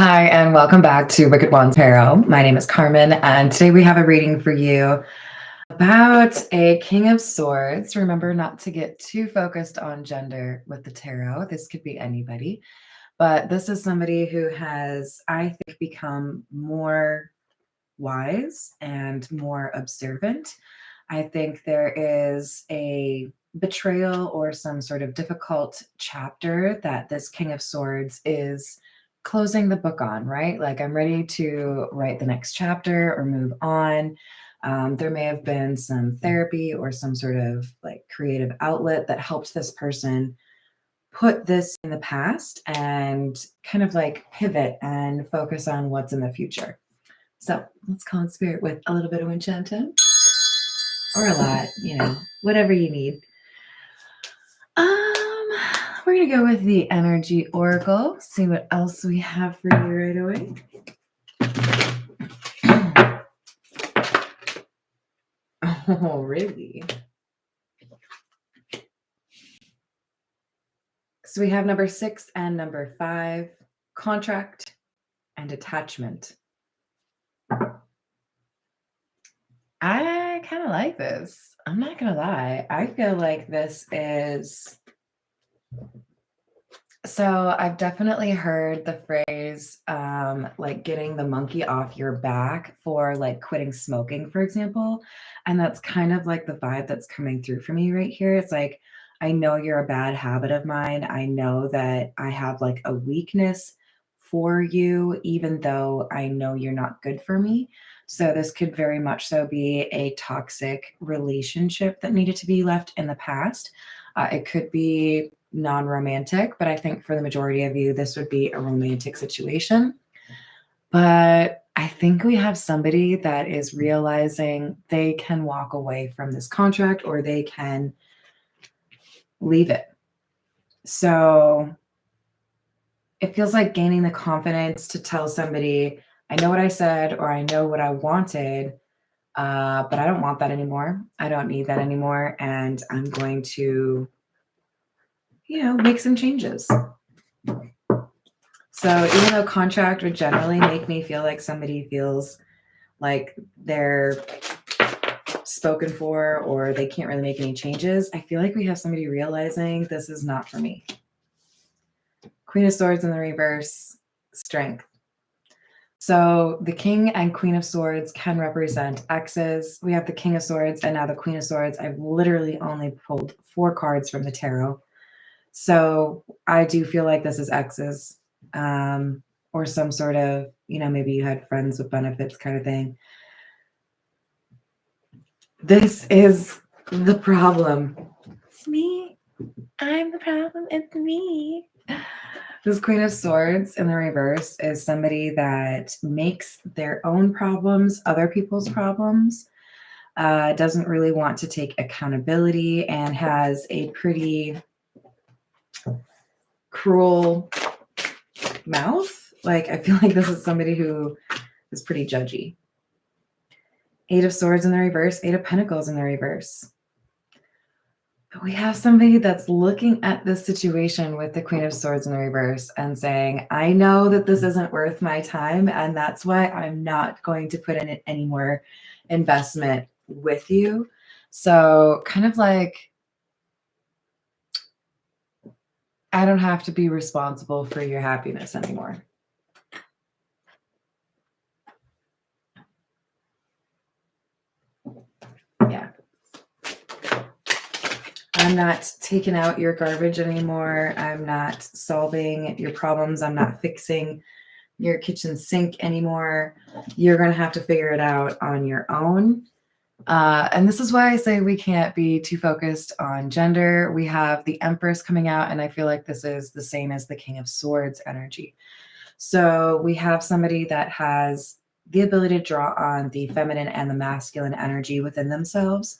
Hi, and welcome back to Wicked One Tarot. My name is Carmen, and today we have a reading for you about a King of Swords. Remember not to get too focused on gender with the tarot. This could be anybody, but this is somebody who has, I think, become more wise and more observant. I think there is a betrayal or some sort of difficult chapter that this King of Swords is closing the book on, right? Like, I'm ready to write the next chapter or move on. There may have been some therapy or some sort of like creative outlet that helped this person put this in the past and kind of like pivot and focus on what's in the future. So let's call in spirit with a little bit of enchanting or a lot, whatever you need. We're gonna go with the energy oracle, see what else we have for you right away. Oh, really? So we have number 6 and number 5, contract and attachment. I kind of like this. I'm not gonna lie. I feel like this is... So I've definitely heard the phrase, like getting the monkey off your back for like quitting smoking, for example. And that's kind of like the vibe that's coming through for me right here. It's like, I know you're a bad habit of mine. I know that I have like a weakness for you, even though I know you're not good for me. So this could very much so be a toxic relationship that needed to be left in the past. It could be non-romantic, but I think for the majority of you, this would be a romantic situation. But I think we have somebody that is realizing they can walk away from this contract or they can leave it. So it feels like gaining the confidence to tell somebody, I know what I said, or I know what I wanted, but I don't want that anymore. I don't need that anymore. And I'm going to make some changes. So even though contract would generally make me feel like somebody feels like they're spoken for or they can't really make any changes, I feel like we have somebody realizing this is not for me. Queen of Swords in the reverse, strength. So the King and Queen of Swords can represent exes. We have the King of Swords and now the Queen of Swords. I've literally only pulled 4 cards from the tarot. So I do feel like this is exes, or some sort of, maybe you had friends with benefits kind of thing. This is the problem. It's me. I'm the problem. It's me. This Queen of Swords in the reverse is somebody that makes their own problems other people's problems, doesn't really want to take accountability, and has a pretty cruel mouth. Like, I feel like this is somebody who is pretty judgy. 8 of Swords in the reverse, 8 of Pentacles in the reverse. But we have somebody that's looking at this situation with the Queen of Swords in the reverse and saying, I know that this isn't worth my time, and that's why I'm not going to put in any more investment with you. So kind of like, I don't have to be responsible for your happiness anymore. Yeah. I'm not taking out your garbage anymore. I'm not solving your problems. I'm not fixing your kitchen sink anymore. You're going to have to figure it out on your own. And this is why I say we can't be too focused on gender. We have the Empress coming out, and I feel like this is the same as the King of Swords energy. So we have somebody that has the ability to draw on the feminine and the masculine energy within themselves.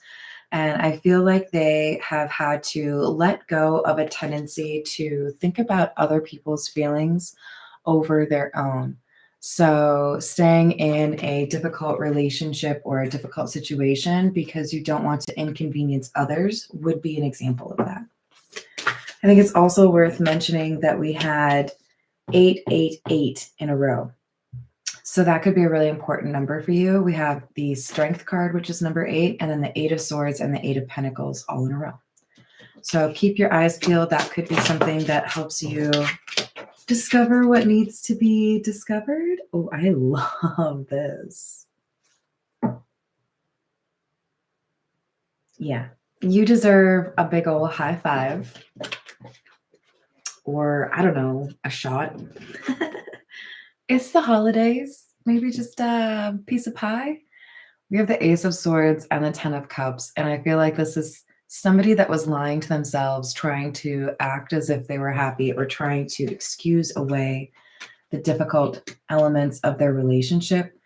And I feel like they have had to let go of a tendency to think about other people's feelings over their own. So staying in a difficult relationship or a difficult situation because you don't want to inconvenience others would be an example of that. I think it's also worth mentioning that we had 888 in a row. So that could be a really important number for you. We have the Strength card, which is number 8, and then the 8 of Swords and the 8 of Pentacles all in a row. So keep your eyes peeled. That could be something that helps you discover what needs to be discovered. Oh, I love this. Yeah, you deserve a big old high five. Or, I don't know, a shot. It's the holidays. Maybe just a piece of pie. We have the Ace of Swords and the 10 of Cups. And I feel like this is somebody that was lying to themselves, trying to act as if they were happy or trying to excuse away the difficult elements of their relationship,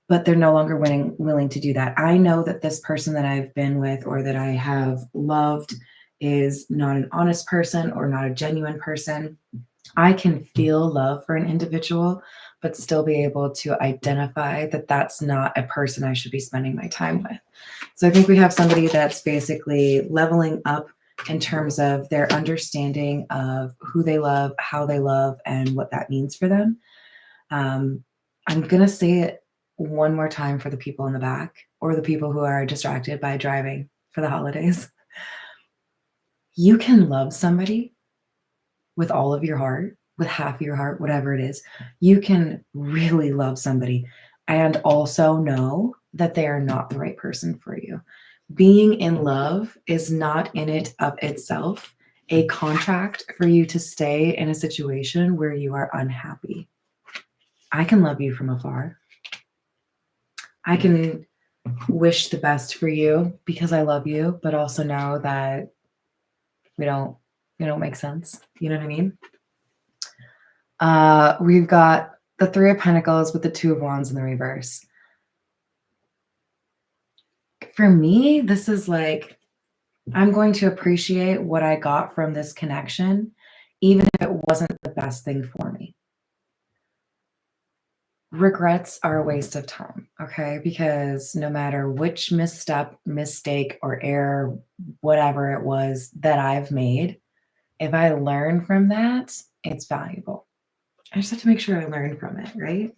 but they're no longer willing to do that. I know that this person that I've been with or that I have loved is not an honest person or not a genuine person. I can feel love for an individual, but still be able to identify that that's not a person I should be spending my time with. So I think we have somebody that's basically leveling up in terms of their understanding of who they love, how they love, and what that means for them. I'm going to say it one more time for the people in the back or the people who are distracted by driving for the holidays. You can love somebody with all of your heart, with half of your heart, whatever it is. You can really love somebody and also know that they are not the right person for you. Being in love is not in it of itself a contract for you to stay in a situation where you are unhappy. I can love you from afar. I can wish the best for you because I love you, but also know that we don't make sense. You know what I mean? We've got the 3 of Pentacles with the 2 of Wands in the reverse. For me, this is like, I'm going to appreciate what I got from this connection, even if it wasn't the best thing for me. Regrets are a waste of time, okay? Because no matter which misstep, mistake, or error, whatever it was that I've made, if I learn from that, it's valuable. I just have to make sure I learn from it, right?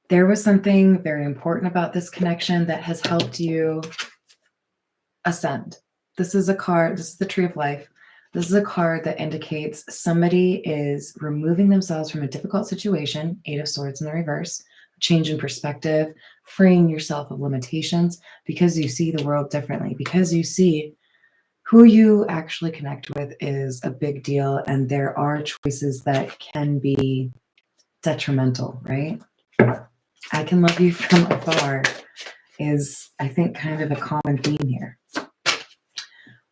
There was something very important about this connection that has helped you ascend. This is a card, this is the Tree of Life. This is a card that indicates somebody is removing themselves from a difficult situation, 8 of Swords in the reverse, change in perspective, freeing yourself of limitations because you see the world differently, because you see who you actually connect with is a big deal, and there are choices that can be detrimental, right? I can love you from afar is, I think, kind of a common theme here.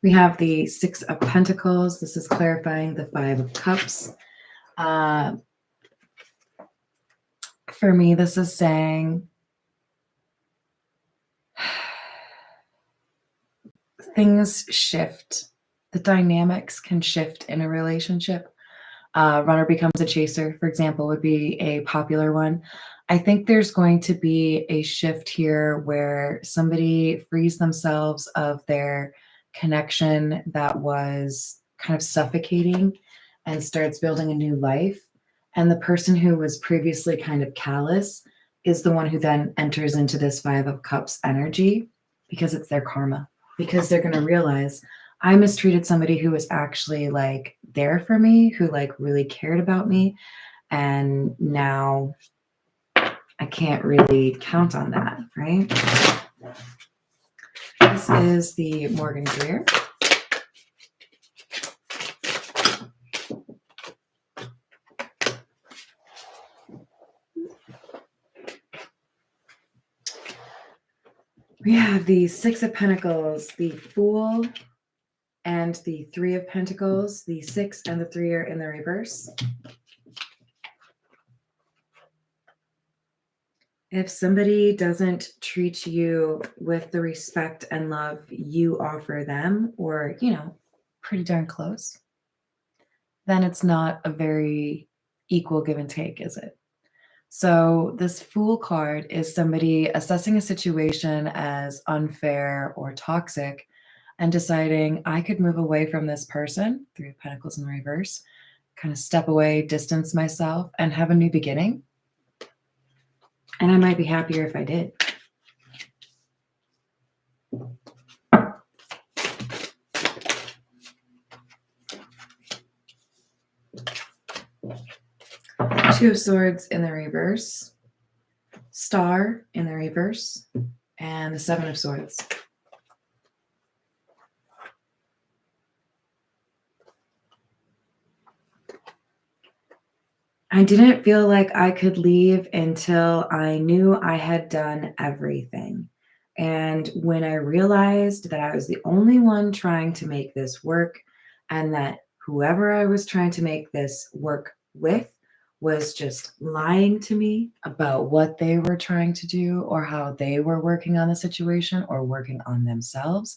We have the 6 of Pentacles. This is clarifying the 5 of Cups. For me, this is saying things shift. The dynamics can shift in a relationship. Runner becomes a chaser, for example, would be a popular one. I think there's going to be a shift here where somebody frees themselves of their connection that was kind of suffocating and starts building a new life. And the person who was previously kind of callous is the one who then enters into this 5 of Cups energy because it's their karma, because they're going to realize I mistreated somebody who was actually like there for me, who like really cared about me. And now I can't really count on that, right? This is the Morgan Greer. We have the 6 of Pentacles, the Fool, and the 3 of Pentacles. The 6 and the 3 are in the reverse. If somebody doesn't treat you with the respect and love you offer them, or, you know, pretty darn close, then it's not a very equal give and take, is it? So this Fool card is somebody assessing a situation as unfair or toxic and deciding I could move away from this person, 3 of Pentacles in the reverse, kind of step away, distance myself, and have a new beginning. And I might be happier if I did. Two of Swords in the reverse, Star in the reverse, and the Seven of Swords. I didn't feel like I could leave until I knew I had done everything. And when I realized that I was the only one trying to make this work, and that whoever I was trying to make this work with was just lying to me about what they were trying to do or how they were working on the situation or working on themselves,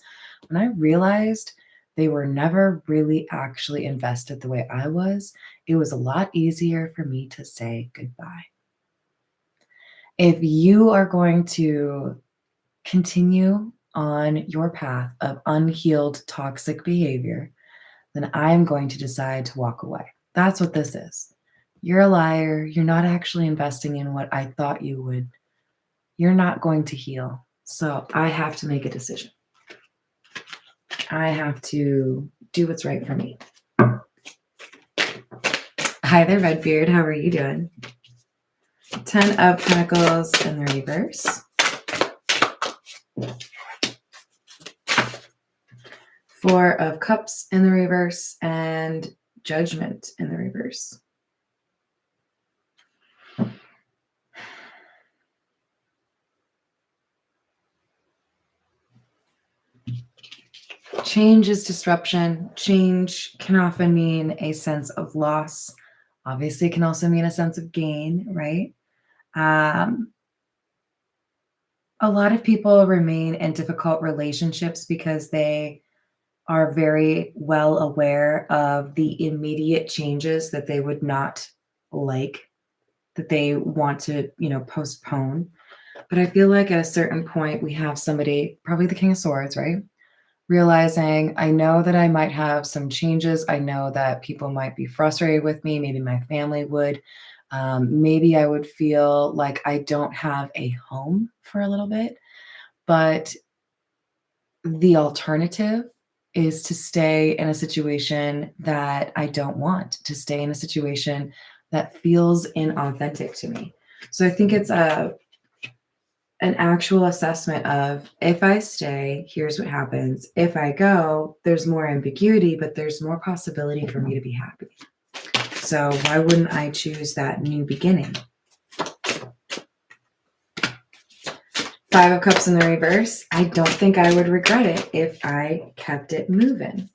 when I realized they were never really actually invested the way I was, it was a lot easier for me to say goodbye. If you are going to continue on your path of unhealed toxic behavior, then I'm going to decide to walk away. That's what this is. You're a liar. You're not actually investing in what I thought you would. You're not going to heal. So I have to make a decision. I have to do what's right for me. Hi there, Redbeard. How are you doing? 10 of Pentacles in the reverse. 4 of Cups in the reverse and Judgment in the reverse. Change is disruption. Change can often mean a sense of loss. Obviously, it can also mean a sense of gain, right? A lot of people remain in difficult relationships because they are very well aware of the immediate changes that they would not like, that they want to, postpone. But I feel like at a certain point, we have somebody, probably the King of Swords, right? Realizing, I know that I might have some changes. I know that people might be frustrated with me. Maybe my family would. Maybe I would feel like I don't have a home for a little bit. But the alternative is to stay in a situation that I don't want, to stay in a situation that feels inauthentic to me. So I think it's an actual assessment of, if I stay, here's what happens. If I go, there's more ambiguity, but there's more possibility for me to be happy. So why wouldn't I choose that new beginning? 5 of Cups in the reverse. I don't think I would regret it if I kept it moving.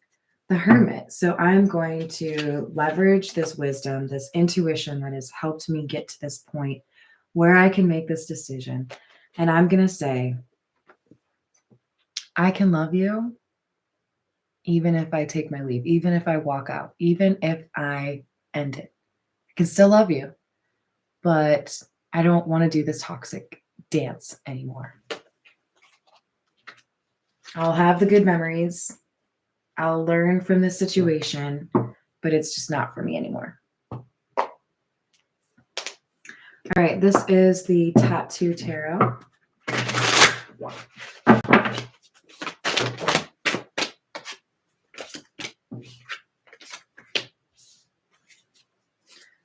The Hermit. So I'm going to leverage this wisdom, this intuition that has helped me get to this point where I can make this decision. And I'm going to say, I can love you even if I take my leave, even if I walk out, even if I end it. I can still love you, but I don't want to do this toxic dance anymore. I'll have the good memories. I'll learn from this situation, but it's just not for me anymore. All right, this is the Tattoo Tarot.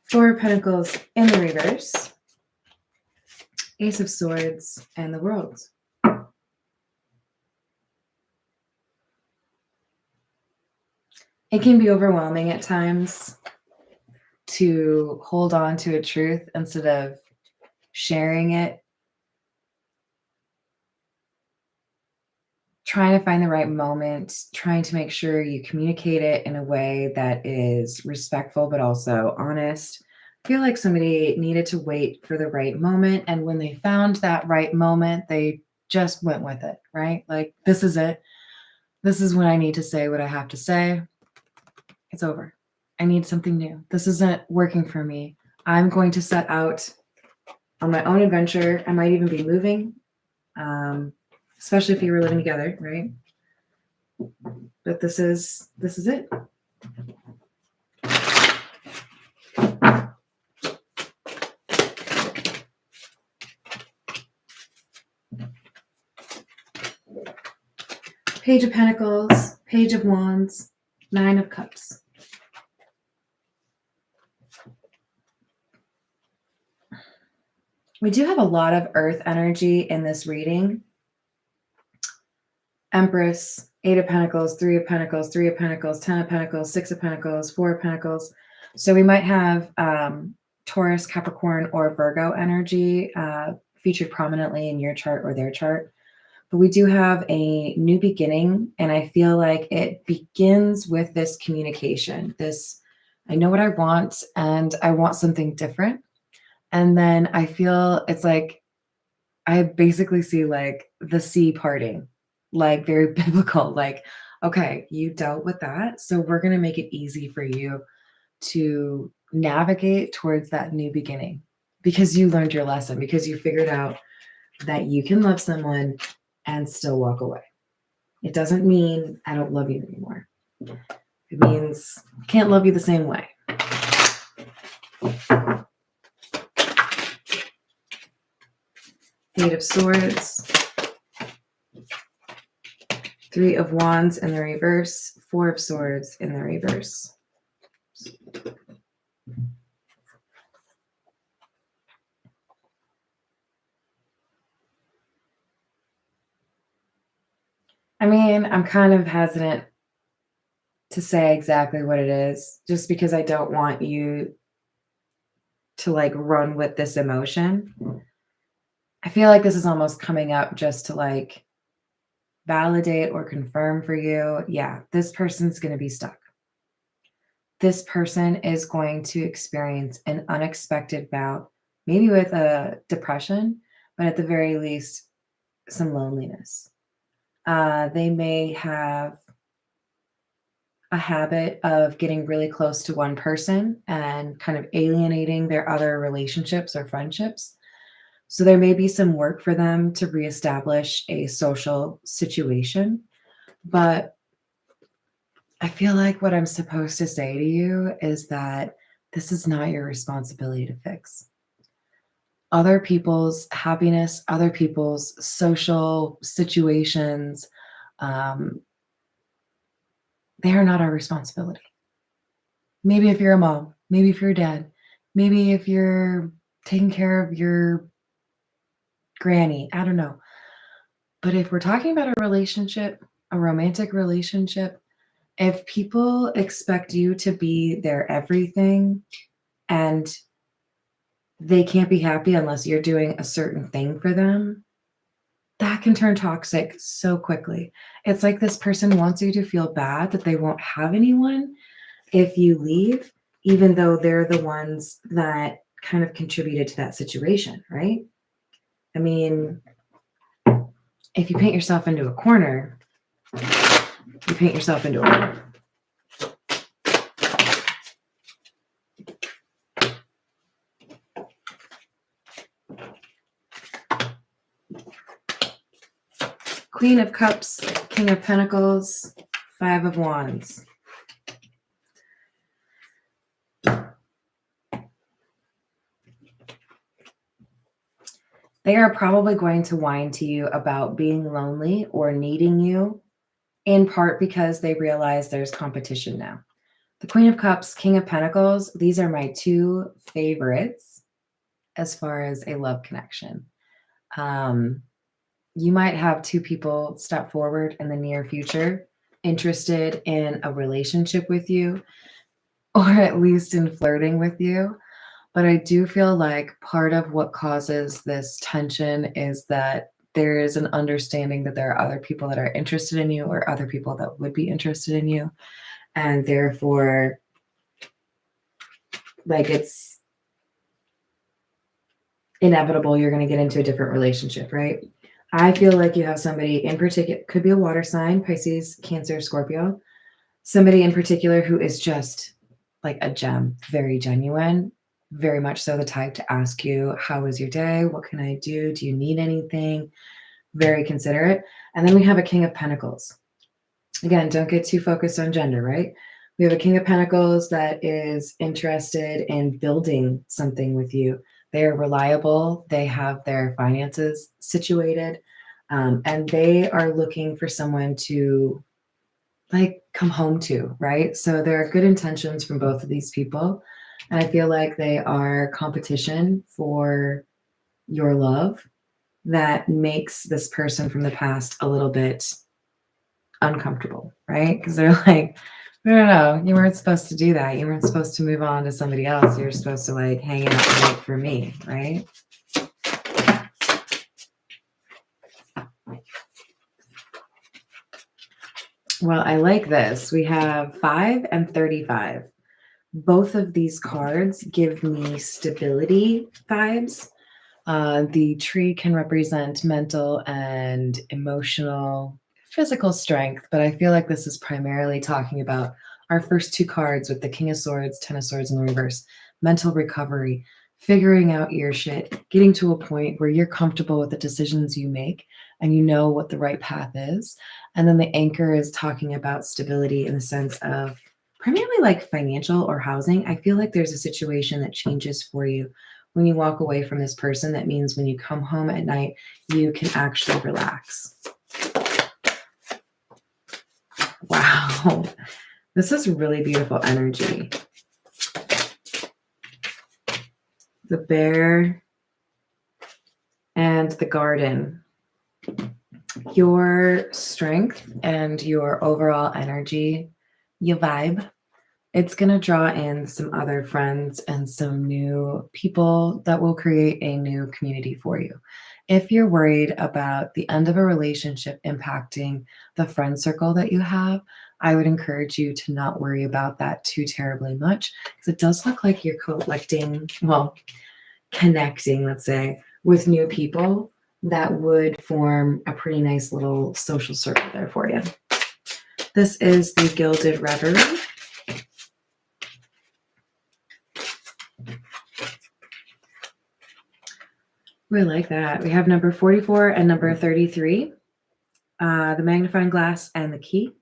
Four of Pentacles in the reverse. Ace of Swords and the World. It can be overwhelming at times to hold on to a truth instead of sharing it. Trying to find the right moment, trying to make sure you communicate it in a way that is respectful but also honest. I feel like somebody needed to wait for the right moment, and when they found that right moment, they just went with it, right? Like, this is it. This is when I need to say what I have to say. It's over. I need something new. This isn't working for me. I'm going to set out on my own adventure. I might even be moving, especially if you were living together, right? But this is it. Page of Pentacles, Page of Wands, Nine of Cups. We do have a lot of earth energy in this reading. Empress, Eight of Pentacles, Three of Pentacles, Three of Pentacles, 10 of Pentacles, Six of Pentacles, Four of Pentacles. So we might have Taurus, Capricorn, or Virgo energy featured prominently in your chart or their chart. But we do have a new beginning, and I feel like it begins with this communication. This, I know what I want, and I want something different. And then I feel it's like I basically see like the sea parting, like very biblical. Like, okay, you dealt with that, so we're going to make it easy for you to navigate towards that new beginning because you learned your lesson, because you figured out that you can love someone and still walk away. It doesn't mean I don't love you anymore. It means I can't love you the same way. Eight of Swords, Three of Wands in the reverse, Four of Swords in the reverse. I mean, I'm kind of hesitant to say exactly what it is, just because I don't want you to like run with this emotion. I feel like this is almost coming up just to like validate or confirm for you. Yeah, this person's going to be stuck. This person is going to experience an unexpected bout, maybe with a depression, but at the very least, some loneliness. They may have a habit of getting really close to one person and kind of alienating their other relationships or friendships. So there may be some work for them to reestablish a social situation. But I feel like what I'm supposed to say to you is that this is not your responsibility to fix. Other people's happiness, other people's social situations, they are not our responsibility. Maybe if you're a mom, maybe if you're a dad, maybe if you're taking care of your granny, I don't know. But if we're talking about a relationship, a romantic relationship, if people expect you to be their everything and they can't be happy unless you're doing a certain thing for them, that can turn toxic so quickly. It's like this person wants you to feel bad that they won't have anyone if you leave, even though they're the ones that kind of contributed to that situation, right? I mean, if you paint yourself into a corner, you paint yourself into a corner. Queen of Cups, King of Pentacles, Five of Wands. They are probably going to whine to you about being lonely or needing you, in part because they realize there's competition now. The Queen of Cups, King of Pentacles, these are my two favorites as far as a love connection. You might have two people step forward in the near future interested in a relationship with you, or at least in flirting with you. But I do feel like part of what causes this tension is that there is an understanding that there are other people that are interested in you or other people that would be interested in you. And therefore, like it's inevitable you're going to get into a different relationship, right? I feel like you have somebody in particular, could be a water sign, Pisces, Cancer, Scorpio, somebody in particular who is just like a gem, very genuine, very much so the type to ask you, how was your day? What can I do? Do you need anything? Very considerate. And then we have a King of Pentacles. Again, don't get too focused on gender, right? We have a King of Pentacles that is interested in building something with you. They are reliable. They have their finances situated. And they are looking for someone to like come home to, right? So there are good intentions from both of these people. And I feel like they are competition for your love that makes this person from the past a little bit uncomfortable, right? Because they're like, no, you weren't supposed to do that. You weren't supposed to move on to somebody else. You're supposed to like hang out and wait for me, right? Well, I like this. We have 5 and 35. Both of these cards give me stability vibes. The tree can represent mental and emotional, physical strength, but I feel like this is primarily talking about our first two cards with the King of Swords, Ten of Swords in the reverse, mental recovery, figuring out your shit, getting to a point where you're comfortable with the decisions you make and you know what the right path is. And then the anchor is talking about stability in the sense of primarily like financial or housing. I feel like there's a situation that changes for you when you walk away from this person. That means when you come home at night, you can actually relax. Wow. This is really beautiful energy. The bear and the garden. Your strength and your overall energy, your vibe, it's going to draw in some other friends and some new people that will create a new community for you. If you're worried about the end of a relationship impacting the friend circle that you have, I would encourage you to not worry about that too terribly much, because it does look like you're connecting, let's say, with new people that would form a pretty nice little social circle there for you. This is the Gilded Reverie. We like that. We have number 44 and number 33, the magnifying glass and the key.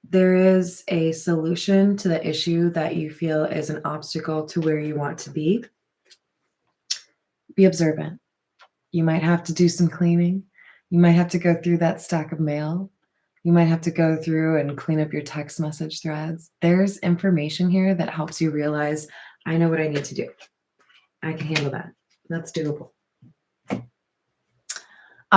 There is a solution to the issue that you feel is an obstacle to where you want to be. Be observant. You might have to do some cleaning. You might have to go through that stack of mail. You might have to go through and clean up your text message threads. There's information here that helps you realize, I know what I need to do. I can handle that. That's doable. All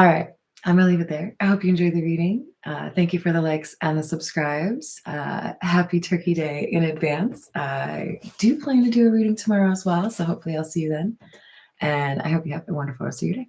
right. I'm going to leave it there. I hope you enjoyed the reading. Thank you for the likes and the subscribes. Happy Turkey Day in advance. I do plan to do a reading tomorrow as well, so hopefully I'll see you then. And I hope you have a wonderful rest of your day.